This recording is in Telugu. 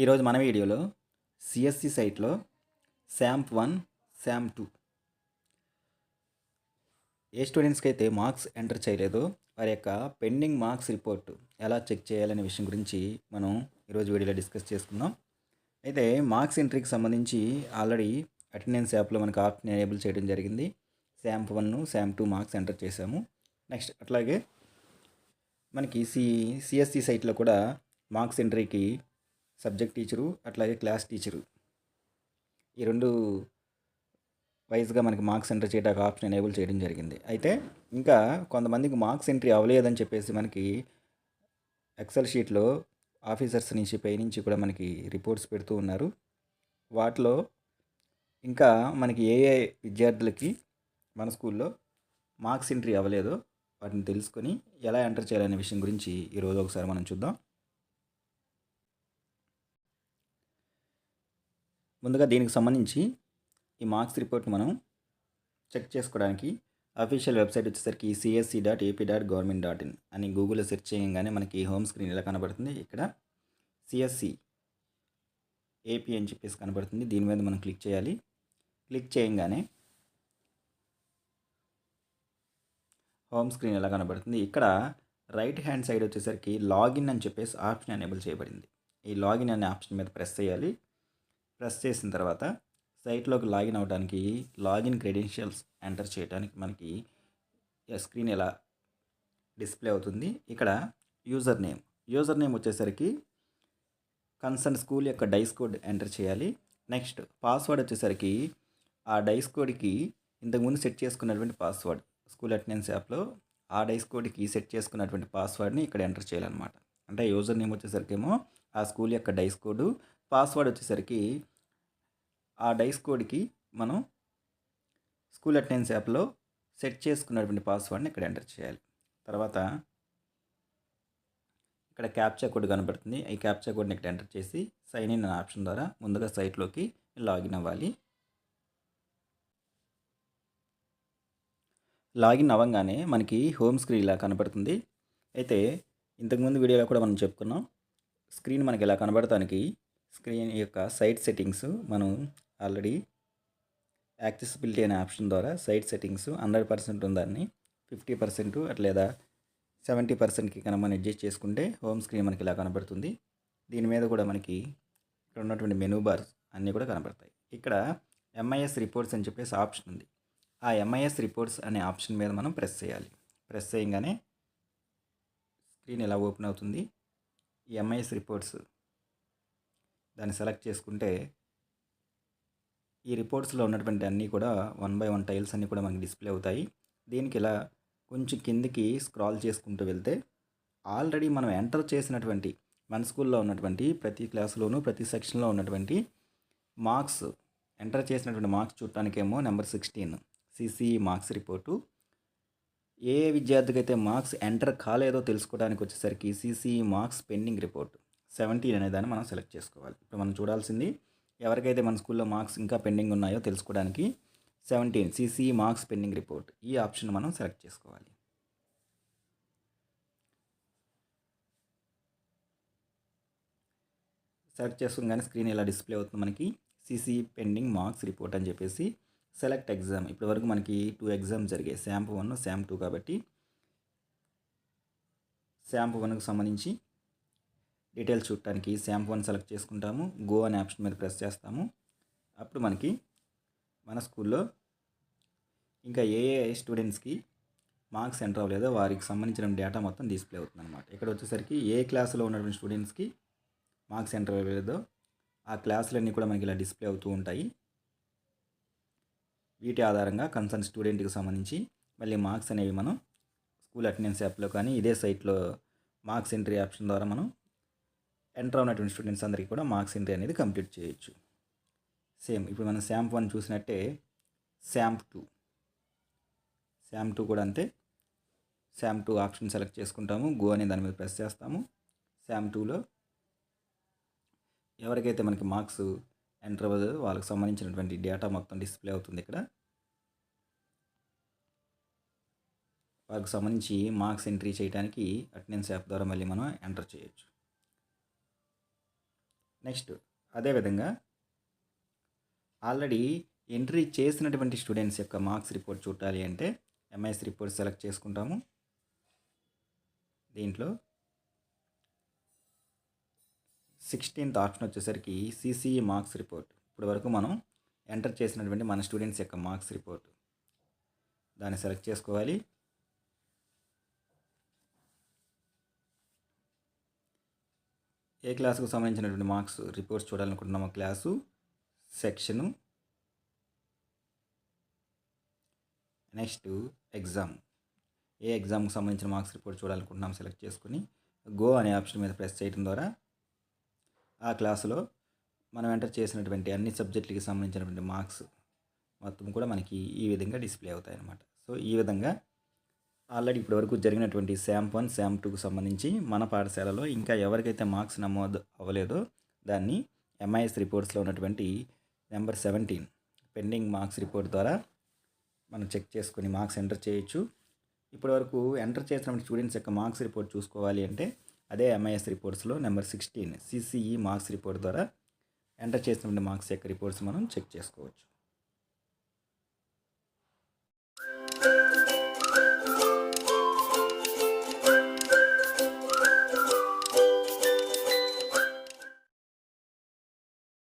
ఈరోజు మన వీడియోలో సిఎస్సి సైట్లో శాంప్ 1, శాంప్ 2 ఏ స్టూడెంట్స్కి అయితే మార్క్స్ ఎంటర్ చేయలేదో వారి యొక్క పెండింగ్ మార్క్స్ రిపోర్ట్ ఎలా చెక్ చేయాలనే విషయం గురించి మనం ఈరోజు వీడియోలో డిస్కస్ చేసుకుందాం. అయితే మార్క్స్ ఎంట్రీకి సంబంధించి ఆల్రెడీ అటెండెన్స్ యాప్లో మనకు ఆప్షన్ ఎనేబుల్ చేయడం జరిగింది. శాంప్ 1, శాంప్ 2 మార్క్స్ ఎంటర్ చేసాము. నెక్స్ట్ అట్లాగే మనకి సిఎస్సి సైట్లో కూడా మార్క్స్ ఎంట్రీకి సబ్జెక్ట్ టీచరు అట్లాగే క్లాస్ టీచరు ఈ రెండు వైజ్గా మనకి మార్క్స్ ఎంటర్ చేయడానికి ఆప్షన్ ఎనేబుల్ చేయడం జరిగింది. అయితే ఇంకా కొంతమందికి మార్క్స్ ఎంట్రీ అవ్వలేదని చెప్పేసి మనకి ఎక్సెల్ షీట్లో ఆఫీసర్స్ నుంచి పై నుంచి కూడా మనకి రిపోర్ట్స్ పెడుతూ ఉన్నారు. వాటిలో ఇంకా మనకి ఏ విద్యార్థులకి మన స్కూల్లో మార్క్స్ ఎంట్రీ అవ్వలేదో వాటిని తెలుసుకొని ఎలా ఎంటర్ చేయాలనే విషయం గురించి ఈరోజు ఒకసారి మనం చూద్దాం. ముందుగా దీనికి సంబంధించి ఈ మార్క్స్ రిపోర్ట్ని మనం చెక్ చేసుకోవడానికి అఫీషియల్ వెబ్సైట్ వచ్చేసరికి csc.ap.government.in అని గూగుల్లో సెర్చ్ చేయగానే మనకి హోమ్ స్క్రీన్ ఇలా కనబడుతుంది. ఇక్కడ సిఎస్సి ఏపీ అని చెప్పేసి కనబడుతుంది. దీని మీద మనం క్లిక్ చేయాలి. క్లిక్ చేయగానే హోమ్ స్క్రీన్ ఇలా కనబడుతుంది. ఇక్కడ రైట్ హ్యాండ్ సైడ్ వచ్చేసరికి లాగిన్ అని చెప్పేసి ఆప్షన్ ఎనేబుల్ చేయబడింది. ఈ లాగిన్ అనే ఆప్షన్ మీద ప్రెస్ చేయాలి. ప్రెస్ చేసిన తర్వాత సైట్లోకి లాగిన్ అవ్వడానికి లాగిన్ క్రెడెన్షియల్స్ ఎంటర్ చేయడానికి మనకి స్క్రీన్ ఇలా డిస్ప్లే అవుతుంది. ఇక్కడ యూజర్ నేమ్ వచ్చేసరికి కన్సర్న్ స్కూల్ యొక్క డైస్ కోడ్ ఎంటర్ చేయాలి. నెక్స్ట్ పాస్వర్డ్ వచ్చేసరికి ఆ డైస్ కోడ్కి ఇంతకుముందు సెట్ చేసుకున్నటువంటి పాస్వర్డ్ స్కూల్ అటెండెన్స్ యాప్లో ఆ డైస్ కోడ్కి సెట్ చేసుకున్నటువంటి పాస్వర్డ్ని ఇక్కడ ఎంటర్ చేయాలన్నమాట. అంటే యూజర్ నేమ్ వచ్చేసరికి ఏమో ఆ స్కూల్ యొక్క డైస్ కోడ్, పాస్వర్డ్ వచ్చేసరికి ఆ డైస్ కోడ్కి మనం స్కూల్ అటెండెన్స్ యాప్లో సెట్ చేసుకున్నటువంటి పాస్వర్డ్ని ఇక్కడ ఎంటర్ చేయాలి. తర్వాత ఇక్కడ క్యాప్చా కోడ్ కనబడుతుంది. ఈ క్యాప్చా కోడ్ని ఇక్కడ ఎంటర్ చేసి సైన్ ఇన్ అనే ఆప్షన్ ద్వారా ముందుగా సైట్లోకి లాగిన్ అవ్వాలి. లాగిన్ అవ్వగానే మనకి హోమ్ స్క్రీన్ ఇలా కనబడుతుంది. అయితే ఇంతకుముందు వీడియోలో కూడా మనం చెప్పుకున్నాం, స్క్రీన్ మనకి ఇలా కనబడటానికి స్క్రీన్ యొక్క సైట్ సెట్టింగ్స్ మనం ఆల్రెడీ యాక్సెసిబిలిటీ అనే ఆప్షన్ ద్వారా సైట్ సెట్టింగ్స్ 100% ఉందాన్ని 50% లేదా 70%కి కనుక మనం అడ్జస్ట్ చేసుకుంటే హోమ్ స్క్రీన్ మనకి ఇలా కనబడుతుంది. దీని మీద కూడా మనకి ఇక్కడ ఉన్నటువంటి మెనూ బార్స్ అన్నీ కూడా కనబడతాయి. ఇక్కడ ఎంఐఎస్ రిపోర్ట్స్ అని చెప్పేసి ఆప్షన్ ఉంది. ఆ ఎంఐఎస్ రిపోర్ట్స్ అనే ఆప్షన్ మీద మనం ప్రెస్ చేయాలి. ప్రెస్ చేయగానే స్క్రీన్ ఇలా ఓపెన్ అవుతుంది. ఈ ఎంఐఎస్ రిపోర్ట్స్ దాన్ని సెలెక్ట్ చేసుకుంటే ఈ రిపోర్ట్స్లో ఉన్నటువంటి అన్నీ కూడా 1 by 1 టైల్స్ అన్నీ కూడా మనకి డిస్ప్లే అవుతాయి. దీనికి ఇలా కొంచెం కిందికి స్క్రాల్ చేసుకుంటూ వెళ్తే ఆల్రెడీ మనం ఎంటర్ చేసినటువంటి మన స్కూల్లో ఉన్నటువంటి ప్రతి క్లాసులోనూ ప్రతి సెక్షన్లో ఉన్నటువంటి మార్క్స్ ఎంటర్ చేసినటువంటి మార్క్స్ చూడటానికేమో నెంబర్ 16 సిసిఈ మార్క్స్ రిపోర్టు. ఏ విద్యార్థికి అయితే మార్క్స్ ఎంటర్ కాలేదో తెలుసుకోవడానికి వచ్చేసరికి సిసిఈ మార్క్స్ పెండింగ్ రిపోర్ట్ 17 అనే దాన్ని మనం సెలెక్ట్ చేసుకోవాలి. ఇప్పుడు మనం చూడాల్సింది ఎవరికైతే మన స్కూల్లో మార్క్స్ ఇంకా పెండింగ్ ఉన్నాయో తెలుసుకోవడానికి 17 సిసిఈ మార్క్స్ పెండింగ్ రిపోర్ట్ ఈ ఆప్షన్ మనం సెలెక్ట్ చేసుకోవాలి. సెలెక్ట్ చేసుకోగానే స్క్రీన్ ఇలా డిస్ప్లే అవుతుంది. మనకి సిసిఈ పెండింగ్ మార్క్స్ రిపోర్ట్ అని చెప్పేసి సెలెక్ట్ ఎగ్జామ్. ఇప్పటి వరకు మనకి 2 ఎగ్జామ్స్ జరిగాయి, శాంప్ 1, శాంప్ 2. కాబట్టి శాంప్ 1కి సంబంధించి డీటెయిల్స్ చూడటానికి శాంప్ 1 సెలెక్ట్ చేసుకుంటాము. గో అనే ఆప్షన్ మీద ప్రెస్ చేస్తాము. అప్పుడు మనకి మన స్కూల్లో ఇంకా ఏ స్టూడెంట్స్కి మార్క్స్ ఎంటర్ అవ్వలేదో వారికి సంబంధించిన డేటా మొత్తం డిస్ప్లే అవుతుంది అనమాట. ఇక్కడ వచ్చేసరికి ఏ క్లాసులో ఉన్నటువంటి స్టూడెంట్స్కి మార్క్స్ ఎంటర్ అవ్వలేదో ఆ క్లాసులన్నీ కూడా మనకి ఇలా డిస్ప్లే అవుతూ ఉంటాయి. వీటి ఆధారంగా కన్సర్న్ స్టూడెంట్కి సంబంధించి మళ్ళీ మార్క్స్ అనేవి మనం స్కూల్ అటెండెన్స్ యాప్లో కానీ ఇదే సైట్లో మార్క్స్ ఎంట్రీ ఆప్షన్ ద్వారా మనం ఎంటర్ అయినటువంటి స్టూడెంట్స్ అందరికీ కూడా మార్క్స్ ఎంట్రీ అనేది కంప్లీట్ చేయొచ్చు. సేమ్ ఇప్పుడు మనం శాంప్ 1 చూసినట్టే శాంప్ 2 కూడా అంతే. శాంప్ 2 ఆప్షన్ సెలెక్ట్ చేసుకుంటాము. గో అనే దాని మీద ప్రెస్ చేస్తాము. శాంప్ 2లో ఎవరికైతే మనకి మార్క్స్ ఎంటర్ అవ్వదో వాళ్ళకి సంబంధించినటువంటి డేటా మొత్తం డిస్ప్లే అవుతుంది. ఇక్కడ వాళ్ళకి సంబంధించి మార్క్స్ ఎంట్రీ చేయడానికి అటెండెన్స్ యాప్ ద్వారా మళ్ళీ మనం ఎంటర్ చేయొచ్చు. నెక్స్ట్ అదేవిధంగా ఆల్రెడీ ఎంట్రీ చేసినటువంటి స్టూడెంట్స్ యొక్క మార్క్స్ రిపోర్ట్ చూడాలి అంటే ఎంఐఎస్ రిపోర్ట్ సెలెక్ట్ చేసుకుంటాము. దీంట్లో 16th ఆప్షన్ వచ్చేసరికి సిసిఈ మార్క్స్ రిపోర్ట్. ఇప్పటి వరకు మనం ఎంటర్ చేసినటువంటి మన స్టూడెంట్స్ యొక్క మార్క్స్ రిపోర్ట్ దాన్ని సెలెక్ట్ చేసుకోవాలి. ఏ క్లాసుకు సంబంధించినటువంటి మార్క్స్ రిపోర్ట్స్ చూడాలనుకుంటున్నామో క్లాసు, సెక్షను, నెక్స్ట్ ఎగ్జామ్, ఏ ఎగ్జామ్కి సంబంధించిన మార్క్స్ రిపోర్ట్ చూడాలనుకుంటున్నాం సెలెక్ట్ చేసుకుని గో అనే ఆప్షన్ మీద ప్రెస్ చేయడం ద్వారా ఆ క్లాసులో మనం ఎంటర్ చేసినటువంటి అన్ని సబ్జెక్టులకి సంబంధించినటువంటి మార్క్స్ మొత్తం కూడా మనకి ఈ విధంగా డిస్ప్లే అవుతాయి అన్నమాట. సో ఈ విధంగా ఆల్రెడీ ఇప్పటివరకు జరిగినటువంటి శాంప్ 1, శాంప్ 2కు సంబంధించి మన పాఠశాలలో ఇంకా ఎవరికైతే మార్క్స్ నమోదు అవ్వలేదో దాన్ని ఎంఐఎస్ రిపోర్ట్స్లో ఉన్నటువంటి నెంబర్ 17 పెండింగ్ మార్క్స్ రిపోర్ట్ ద్వారా మనం చెక్ చేసుకుని మార్క్స్ ఎంటర్ చేయొచ్చు. ఇప్పటివరకు ఎంటర్ చేసిన స్టూడెంట్స్ యొక్క మార్క్స్ రిపోర్ట్ చూసుకోవాలి అంటే అదే ఎంఐఎస్ రిపోర్ట్స్లో నెంబర్ 16 సిసిఈ మార్క్స్ రిపోర్ట్ ద్వారా ఎంటర్ చేసినటువంటి మార్క్స్ యొక్క రిపోర్ట్స్ మనం చెక్ చేసుకోవచ్చు.